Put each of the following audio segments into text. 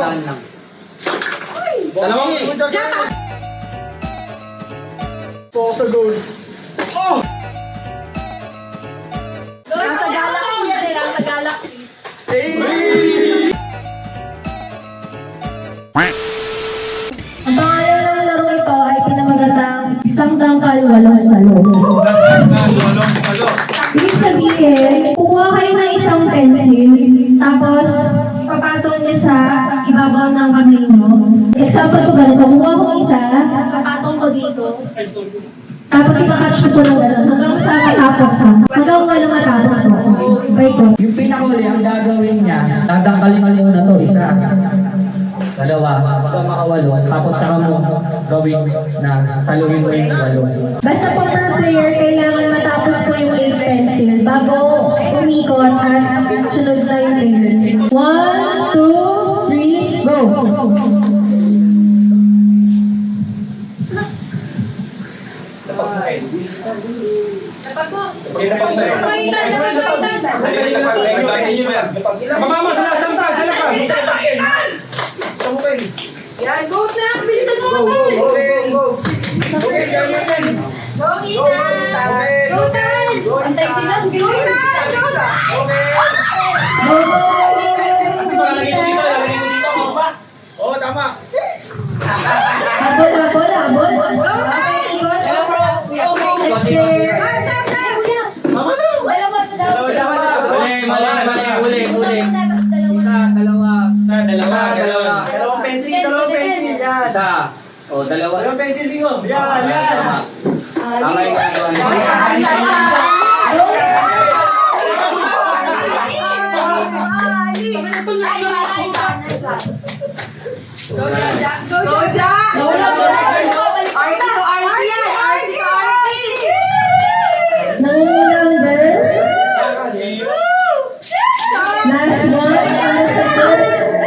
Dahan-dahan lang. Dalawang eh. Focus sa goal. Oh! Nasa galaxy yan eh, nasa galaxy. Ang pangalan ng laro ito ay pinamagatang isang dangkal walong salo. Ibig sabihin, kukuha kayo ng isang pencil, tapos papatong niyo sa ibabaw ng kamay niyo. Example ko ganito, kumuha ko isa, papatong ko dito, tapos ikakatch ko ng gano'n hanggang sa matapos na. Hanggang wala matapos po. Break ko. Yung pinakahuli, ang gagawin niya, dadangkalin mo na to, isa, dalawa, hanggang makawalo, tapos saka mo gawin na saluhin mo yung walo. Basta po per player, kailangan matapos po yung 8 pencil bago umikot at sunod na yung player. 1, 2, 3, go! Mama, salasampa! Yan, go na! Bilisan mo ka tayo! Go! Go, Ethan! Go, Tan! Antay sila! Go na! Go na! Go, go, go! Oo, tama. Habol, habol, habol! Okay, ikot! Next player! Wala mo ito daw. Huli. Isa, dalawa. Dalawang pencil. Yan. Isa. O, dalawa. Dalawang pencil, bingo. Yan. Tama yung ginagawa niya. Go, Jack! Go, Jack! Nangungulang girls. Last one. Para sa girls.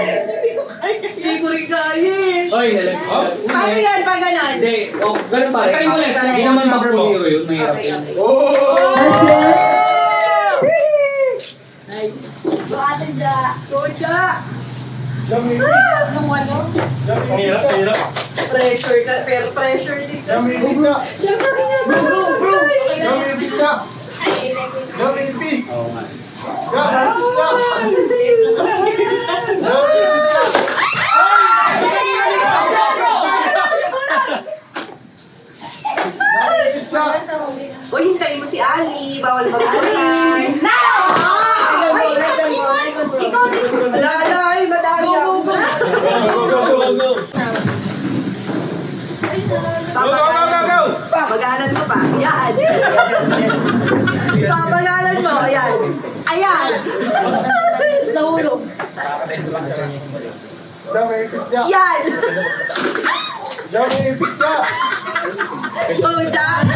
Hindi ko rin kaya eh. Oy, nalag. Paano yan pag ganon? Hindi. O, ganun pa rin. Hindi naman mag-hero yun. Mahirap yun. Last one. Nice. Go, Ate Jack. Go, Jack. Nung walo? Hirap. Pressure ka, pero pressure dito. Siyempre nga, bro. Oo nga. Uy, hintayin mo si Ali. Bawal mag-Ali. Ikaw, madami ako. Go! Papagalan mo pa. Yan. Papagalan mo. Ayan. Ayan. Nahulog. Yan. Oh, Jack.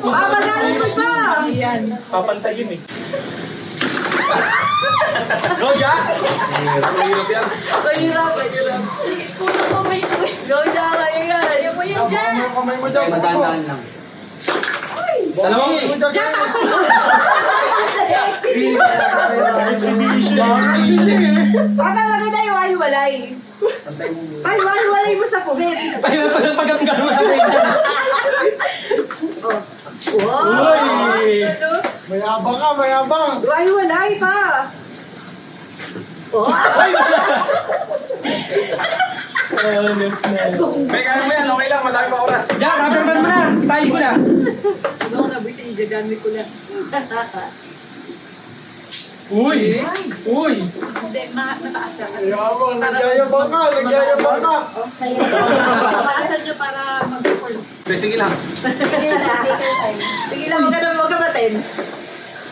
Papagalan mo pa. Papantayin eh. Go, Jack! Mahirap yan. Mahirap. Go, Jack. Ayan. Okay, madahan-dahan lang. Dalawang eh. Jack, asan mo? Papalagay tayo walay. Ay, walay mo sa puwet. Pagkakagano mo sa pwede. Wow. Mayabang! Walay pa. Oh. May kaya mo yan, okay lang, madami pa oras. Jack, rubber band mo na. Tayo mo na. Ano ko nabisi, gagamit ko lang. Uy! Hindi, mataas ka. Nagyayabang ka! Paasan nyo para mag-record. Sige lang. Sige lang, huwag ka ba-tense.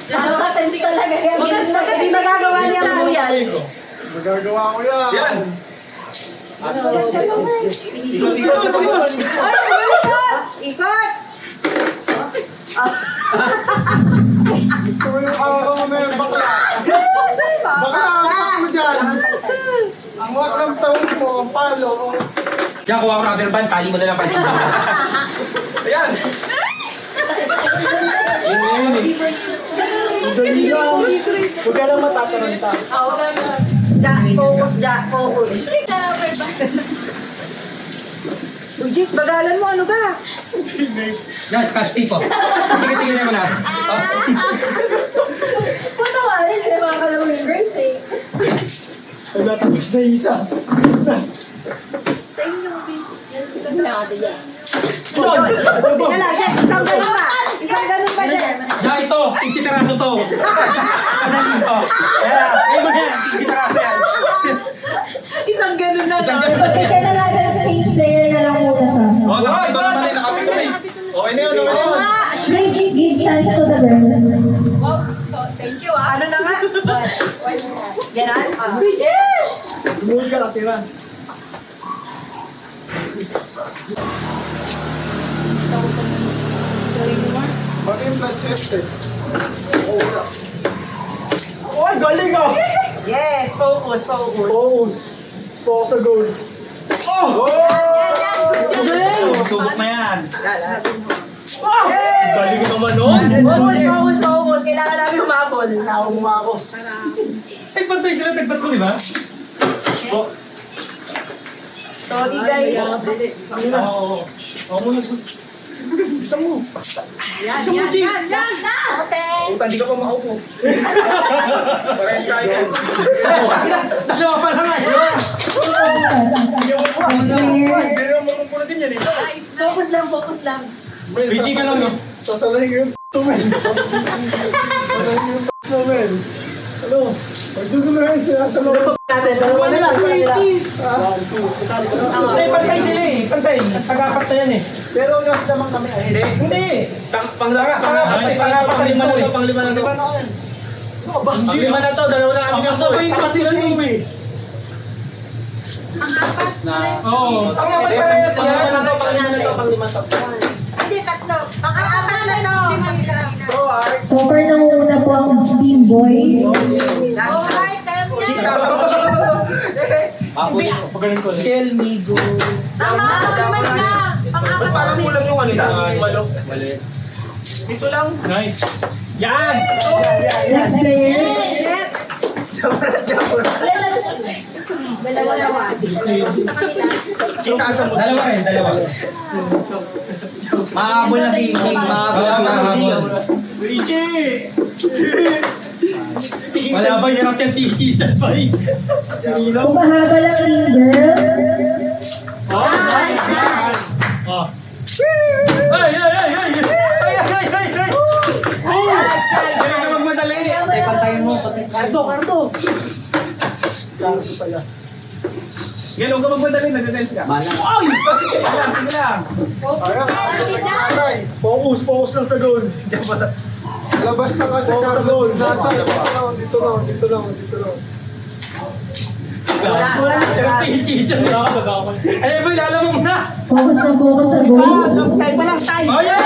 Nakaka-tense talaga yan. Huwag ka di magagawa niyang buyan. Magagawa ko yan. Yan! Ay, ikot! Gusto ko yung araw mo na yung bakla. Bakla, ang mo dyan. Ang wag ng taon mo, ang palo. Jack, kuha ko rubber band. Tali mo na lang pa. Ayan! Yun eh. Dali lang. Huwag ka lang matataranta. Huwag ka lang. Focus, Jack. Focus. Uy, Jis, bagalan mo. Ano ba? Guys, cash tipo. Tigil-tigil naman na. Puta ka, hindi na makakalaro yung girls eh. Wala, tapos na isa. Sa inyo, please. Wala ka din. Buti na lang, Jess. Isang ganun ba? Isang ganun ba, Jess? Ja, ito. 15 peraso to. Ano dito? Kaya, ayun mo yan. 15 peraso yan. Isang ganun na. Isang ganun. Pag kaya na natin exchange player na lang muna siya. Oh, nakapito naman eh. Nakapito eh. Okay na yun, okay na yun. Give chance to the girls. So, thank you, ah. Ano na nga? General? Yes! Tumulog ka kasi na. Bakit yung blood chest eh? Oh, galing ah! Yes, focus, focus. Focus. Focus sa goal. Oh! Subok na yan. Ah! Galing naman nun. Focus, focus, focus. Kailangan namin humabol. Sawa mo nga ako. Ay, pantay sila. Tagpat ko, di ba? Oh. Sorry, guys. Ano na? Ako muna. Isa mo. Yan, yan, yan, yan. Puta, hindi ka pa makaupo. Parehas tayo. Dalawa pa lang nga. Hindi ako pa. Hindi naman makaupo na din yan eh. Focus lang, focus lang. PG ka lang, no? Sasalahin ko yung men. Sasalahin ko yung men. Ano? Pagdugo na yun, sinasalaw. Natin, dalawa na lang. Ay, pantay sila eh. Pantay. Tagapat na yan eh. Pero gas naman kami. Hindi. Hindi. Panglima na to, panglima na to. Panglima na to, dalawa na kami ng Kasabay yung position mo eh. Oo. Ang mga parehas yan. Panglima na to, panglima na to, panglima na to. Hindi, tatlo. Pang-apat na to. So far nangunguna po ang Team Boys. Alright, time yan. Pagaling ko. Kill me, go. Tama, pang-apat na. Pang-apat na. Parang kulang yung ano, yung malo. Mali. Dito lang. Nice. Yan! Next player. Shit. Dalawa. Sa kanila. Itaasa mo. Dalawa kayo, dalawa. Mahabol na si Sing, mahabol na mahabol. Luigi! Wala ba hirap yan si Ichi dyan pa eh. Kung mahaba lang Team Girls. Oh, nice! Oh. Ay, ay, ay, ay! Ay, ay, ay, ay! Kaya ka magmadali. Tay, pantayin mo. Kardo! Kardo pala. Yan, huwag ka magmadali, nag-dance ka. Bala. Ay! Sige lang. Focus, focus lang sa goal. Labas na kasi sa goal. Nasa, dito lang. Pero si Ichi dyan na ako. Ay, ba, lalamang na! Focus na focus sa goal. Time pa lang, time! Oh, yeah!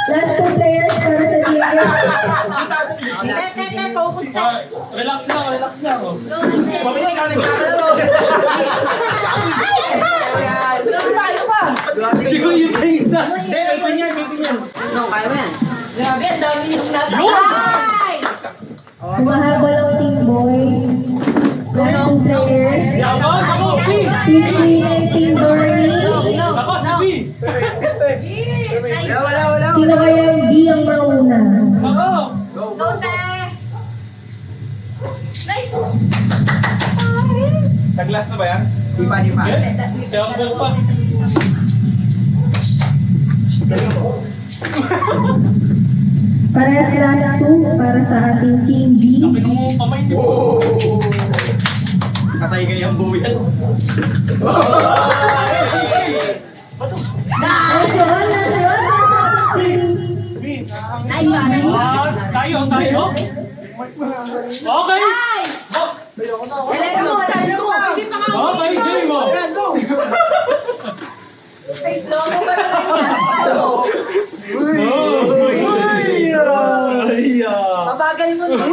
Last two players para sa Team Girls. Tete, focus na. Relax lang. Oh. Pamilya, ikaw nagkakalaro. Ano ba? Hindi ko yung isa. Hindi, may pinyan. Grabe, ang dami yung nasa. Yun! Ay! Kung mahaba lang Team Boys. Last two players. Yaman! Ako! B! Team Queen and Team Dorny. Ako si B! Wala. Sino kaya yung B ang mauna? Ako! Go, te! Nice! Nag-last na ba yan? Kaya ako pa. Para sa last two, para sa ating Team B. Kapin mo kamay niyo. Patay kayang buwian. Nasa yun. Nice one. Tayo. Okay! Okay, sige mo. Ay, slow mo ba naman yan? Mabagal mo naman.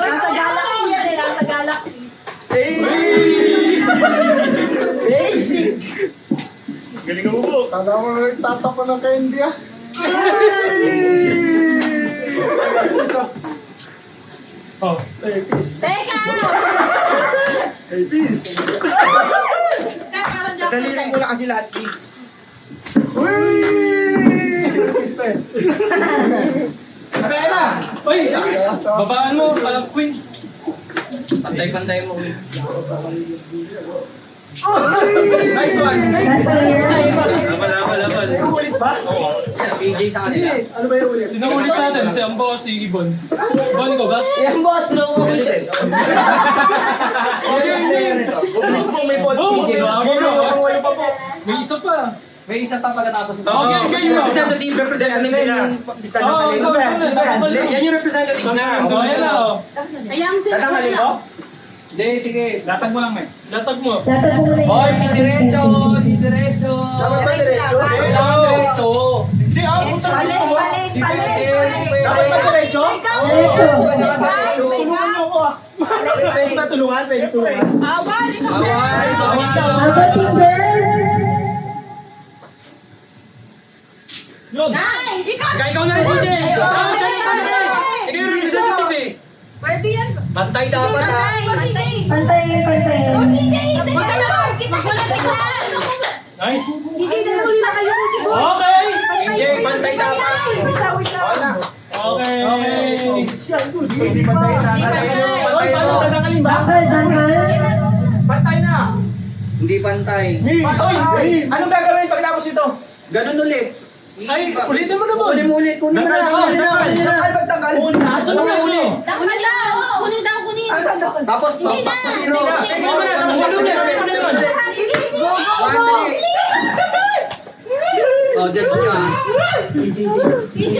Nasa galaxy yan eh, nasa galaxy. Basic! Galing mo po. Kala mo nagtatapa ng candy ah. Oh. Teka! Hey, peace. Parang Jack. Daliling mo lang kasi lahat, peace. Uy! Peace to eh. Kaya na! Uy! Babaan mo, alam queen. Pantay-pantay mo. Nice one! Last player. Laban. Ulit ba? PJ sa kanila. Ano ba yung ulit? Sino ulit natin? Si Ambo o si Ibon? Ibon ko ba? Yan boss, no mo siya. Bilis mo, may bot. Oh, May grabe. wala pa po. May isa pa. May isa pa pagkatapos ito. Okay, kayo. Representative, Ano representative na nila. yung bitang Oh, kalin? ikaw, Yan yung representative na. Oh, yan na, oh. Ayang si Tatanggalin mo? Hindi, sige. Latag mo lang, May. Latag mo. Latag mo muna yung Hoy, isang di diretso, pencil. di diretso. Dapat ba diretso? Kailangan diretso. Hindi, punta mo Balik, mo. balik, balik. Dapat ba diretso? Diretso. Tulungan niyo ako ah. Pwede ba tulungan? Pwede tulungan. Awal, isang Away, sorry ka. Abating girls. Nice! Ikaw na rin, CJ. Ikaw yung representative eh. Pwede yan. Bantay dapat ha. Pantay, pantay. Huwag ka na. Magsulat ka. Nice. CJ, dalawa na kayo mo siguro. Okay. CJ, bantay dapat. Wala. Okay. Hindi pa tayo Bantay tatanggalin. mo, bantay mo. Dangkal, dangkal. Pantay na. Hindi bantay. Anong gagawin pagkatapos ito? Ganun ulit. Ay, ulitin mo na mo. Kunin mo ulit, kunin mo na. Kunin mo na. Pagtanggal. Asan na mo ulit? Kunin daw. Kunin daw, kunin. Tapos, Hindi na. bakbak mo zero. Bilis. Oh, judge nyo ah. CJ.